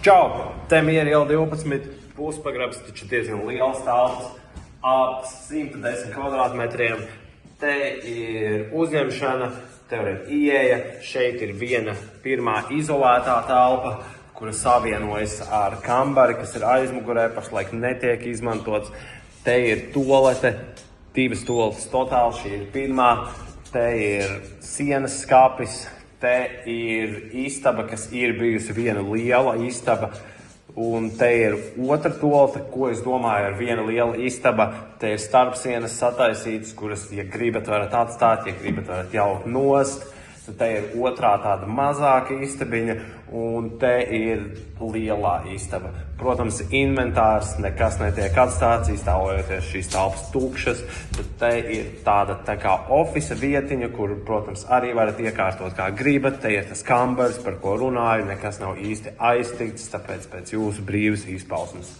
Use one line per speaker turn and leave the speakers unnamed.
Čau! Te ir jau 12 puspagrabs, taču diezgan liels telpas, ap 110 kvadrātmetriem. Te ir uzņemšana, te var ieeja, šeit ir viena pirmā izolētā telpa, kura savienojas ar kambari, kas ir aizmugurē, pašlaik netiek izmantots. Te ir tualete, 2 tualetes totāli, šī ir pirmā. Te ir sienas skapis, te ir istaba, kas ir bijusi viena liela istaba. Un te ir otra tualete, ko es domāju ar viena liela istaba. Te ir starpsienas sataisītas, kuras, ja gribat, varat atstāt, ja gribat, varat jaukt nost. Te ir otrā tāda mazāka istabiņa, un te ir lielā istaba. Protams, inventārs nekas netiek atstāts, iztēlojoties šīs telpas tukšas. Tad te ir tāda tā kā ofisa vietiņa, kur, protams, arī varat iekārtot kā gribat. Te ir tas kambars, par ko runāju, nekas nav īsti aiztikts, tāpēc pēc jūsu brīvas izpausmes.